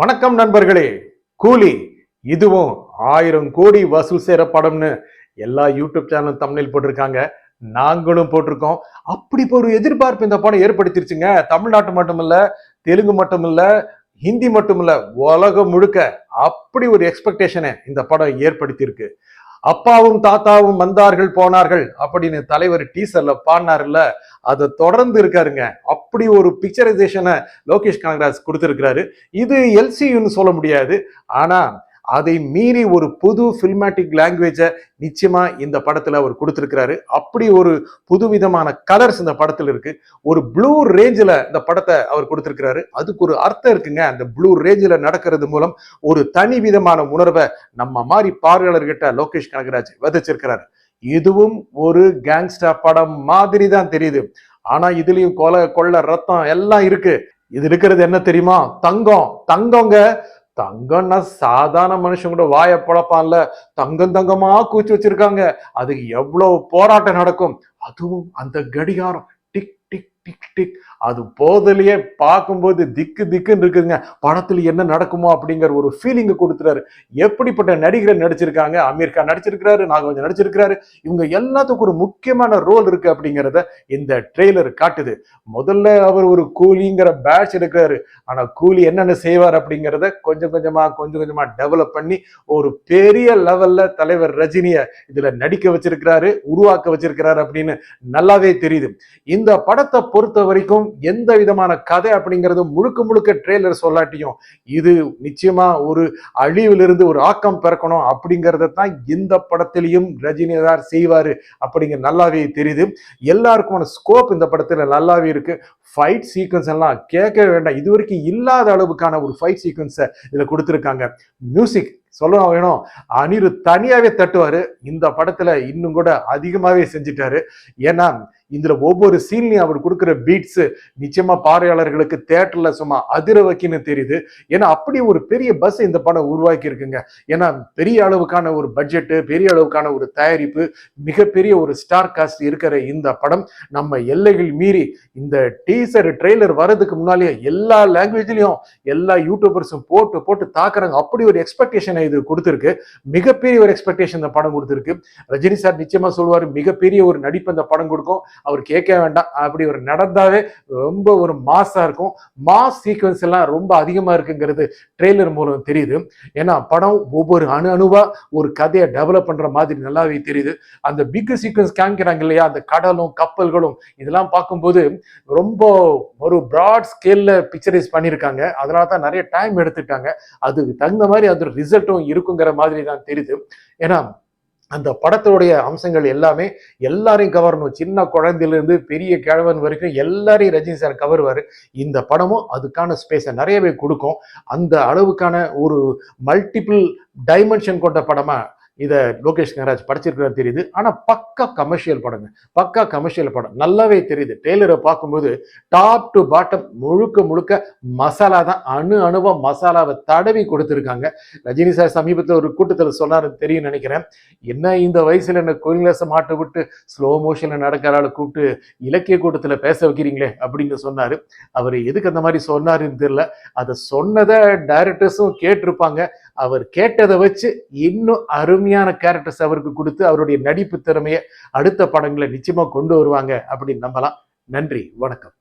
வணக்கம் நண்பர்களே. கூலி இதுவும் 1000 கோடி வசூல் செய்யற படம்னு எல்லா யூடியூப் சேனலும் தம்ப்நெயில் போட்டிருக்காங்க. நாங்களும் போட்டிருக்கோம். அப்படி ஒரு எதிர்பார்ப்பு இந்த படம் ஏற்படுத்திருச்சுங்க. தமிழ்நாட்டு மட்டும் இல்ல, தெலுங்கு மட்டும் இல்ல, ஹிந்தி மட்டும் இல்ல, உலகம் முழுக்க அப்படி ஒரு எக்ஸ்பெக்டேஷனை இந்த படம் ஏற்படுத்தியிருக்கு. அப்பாவும் தாத்தாவும் வந்தார்கள் போனார்கள் அப்படின்னு தலைவர் டீசர்ல பாடினார்ல, அதை தொடர்ந்து இருக்காருங்க. அப்படி ஒரு பிக்சரைசேஷனை லோகேஷ் கனகராஜ் கொடுத்திருக்கிறாரு. இது எல்சியூன்னு சொல்ல முடியாது, ஆனா அதை மீறி ஒரு புது பில்மேட்டிக் லாங்குவேஜை நிச்சயமா இந்த படத்துல அவர் கொடுத்திருக்கிறாரு. அப்படி ஒரு புதுவிதமான கலர்ஸ் இந்த படத்துல இருக்கு. ஒரு ப்ளூ ரேஞ்சில் இந்த படத்தை அவர் கொடுத்திருக்கிறாரு. அதுக்கு ஒரு அர்த்தம் இருக்குங்க. அந்த ப்ளூ ரேஞ்சில் நடக்கிறது மூலம் ஒரு தனி விதமான உணர்வை நம்ம மாதிரி பார்வையாளர்கிட்ட லோகேஷ் கனகராஜ் விதைச்சிருக்கிறாரு. இதுவும் ஒரு கேங்ஸ்டர் படம் மாதிரி தான் தெரியுது. ஆனா இதுலயும் கொலை கொள்ள ரத்தம் எல்லாம் இருக்கு. இது இருக்கிறது என்ன தெரியுமா? தங்கங்க. தங்கம்னா சாதாரண மனுஷன் கூட வாய பழப்பான்ல, தங்கமா கூச்சி வச்சிருக்காங்க. அதுக்கு எவ்வளவு போராட்டம் நடக்கும். அதுவும் அந்த கடிகாரம் டிக் டிக் டிக் டிக், அது போதிலேயே பார்க்கும்போது திக்கு திக்குன்னு இருக்குங்க. படத்துல என்ன நடக்குமோ அப்படிங்கிற ஒரு ஃபீலிங் கொடுத்துறாரு. எப்படிப்பட்ட நடிகர்கள் நடிச்சிருக்காங்க. அமீர் கான் நடிச்சிருக்கிறாரு, நாகவஞ்சன் நடிச்சிருக்கிறாரு. இவங்க எல்லாத்துக்கும் ஒரு முக்கியமான ரோல் இருக்கு அப்படிங்கிறத இந்த ட்ரெய்லர் காட்டுது. முதல்ல அவர் ஒரு கூலிங்கிற பேட்ச் எடுக்கிறாரு. ஆனா கூலி என்னென்ன செய்வார் அப்படிங்கிறத கொஞ்சம் கொஞ்சமா டெவலப் பண்ணி ஒரு பெரிய லெவல்ல தலைவர் ரஜினிய இதுல நடிக்க வச்சிருக்கிறாரு, உருவாக்க வச்சிருக்கிறாரு அப்படின்னு நல்லாவே தெரியுது. இந்த படத்தை பொறுத்த வரைக்கும் எந்த விதமான கதை அப்படிங்கிறது முழுக்க ட்ரெய்லர் சொல்லாட்டியும் இது நிச்சயமா ஒரு அழிவிலிருந்து ஒரு ஆக்கம் பிறக்கணும் அப்படிங்கறத தான் இந்த படத்திலையும் ரஜினிதார் செய்வாரு அப்படிங்கிற நல்லாவே தெரியுது. எல்லாருக்குமான ஸ்கோப் இந்த படத்துல நல்லாவே இருக்கு. ஃபைட் சீக்வன்ஸ் எல்லாம் கேட்க வேண்டாம். இது வரைக்கும் இல்லாத அளவுக்கான ஒரு ஃபைட் சீக்வன்ஸை இதுல கொடுத்திருக்காங்க. மியூசிக் சொல்ல வேணும், அனிருத் தனியாவே தட்டுவாரு. இந்த படத்துல இன்னும் கூட அதிகமாவே செஞ்சிட்டாரு. ஏன்னா இதுல ஒவ்வொரு சீன்லையும் அவர் கொடுக்கிற பீட்ஸ் நிச்சயமா பார்வையாளர்களுக்கு தியேட்டர்ல சும்மா அதிர வைக்கின்னு தெரியுது. ஏன்னா அப்படி ஒரு பெரிய பஸ் இந்த படம் உருவாக்கி இருக்குங்க. ஏன்னா பெரிய அளவுக்கான ஒரு பட்ஜெட், பெரிய அளவுக்கான ஒரு தயாரிப்பு, மிகப்பெரிய ஒரு ஸ்டார் காஸ்ட் இருக்கிற இந்த படம் நம்ம எல்லைகள் மீறி இந்த டீசர் ட்ரெய்லர் வர்றதுக்கு முன்னாலேயே எல்லா லாங்குவேஜ்லயும் எல்லா யூடியூபர்ஸும் போட்டு தாக்குறாங்க. அப்படி ஒரு எக்ஸ்பெக்டேஷனை இது கொடுத்திருக்கு. மிகப்பெரிய ஒரு எக்ஸ்பெக்டேஷன் இந்த படம் கொடுத்திருக்கு. ரஜினி சார் நிச்சயமா சொல்வாரு, மிகப்பெரிய ஒரு நடிப்பு இந்த படம் கொடுக்கும். அவர் கேட்க வேண்டாம், அப்படி ஒரு நடந்தாவே ரொம்ப ஒரு மாஸா இருக்கும். மாஸ் சீக்வன்ஸ் எல்லாம் ரொம்ப அதிகமா இருக்குங்கிறது ட்ரெய்லர் மூலம் தெரியுது. ஏன்னா படம் ஒவ்வொரு அணுவா ஒரு கதையை டெவலப் பண்ற மாதிரி நல்லாவே தெரியுது. அந்த பிக் சீக்வன்ஸ் காமிக்கிறாங்க இல்லையா, அந்த கடலும் கப்பல்களும், இதெல்லாம் பார்க்கும்போது ரொம்ப ஒரு பிராட் ஸ்கேல்ல பிக்சரைஸ் பண்ணியிருக்காங்க. அதனால தான் நிறைய டைம் எடுத்துட்டாங்க. அதுக்கு தகுந்த மாதிரி அது ரிசல்ட்டும் இருக்குங்கிற மாதிரி தான் தெரியுது. ஏன்னா அந்த படத்துடைய அம்சங்கள் எல்லாமே எல்லாரையும் கவரணும். சின்ன குழந்தையிலிருந்து பெரிய கிழவன் வரைக்கும் எல்லாரையும் ரஜினி சார் கவருவாரு. இந்த படமும் அதுக்கான ஸ்பேஸை நிறையவே கொடுக்கும். அந்த அளவுக்கான ஒரு மல்டிபிள் டைமென்ஷன் கொண்ட படமா இதை லோகேஷ் கனகராஜ் படிச்சிருக்கிறார் தெரியுது. ஆனா பக்கா கமர்ஷியல் படங்க, பக்கா கமர்ஷியல் படம் நல்லாவே தெரியுது. டெய்லரை பார்க்கும்போது டாப் டு பாட்டம் முழுக்க மசாலா தான். அணுவா மசாலாவை தடவி கொடுத்துருக்காங்க. ரஜினி சார் சமீபத்தில் ஒரு கூட்டத்தில் சொன்னாரு தெரியும் நினைக்கிறேன். என்ன இந்த வயசுல என்ன கோயிலேச மாட்ட விட்டு ஸ்லோ மோஷன்ல நடக்கிறாள் கூப்பிட்டு இலக்கிய கூட்டத்தில் பேச வைக்கிறீங்களே அப்படின்னு சொன்னாரு. அவர் எதுக்கு அந்த மாதிரி சொன்னாருன்னு தெரியல. அதை சொன்னதை டைரக்டர்ஸும் கேட்டிருப்பாங்க. அவர் கேட்டதை வச்சு இன்னும் அருமையான கேரக்டர்ஸ் அவருக்கு கொடுத்து அவருடைய நடிப்பு திறமையை அடுத்த படங்களை நிச்சயமா கொண்டு வருவாங்க அப்படின்னு நம்பலாம். நன்றி, வணக்கம்.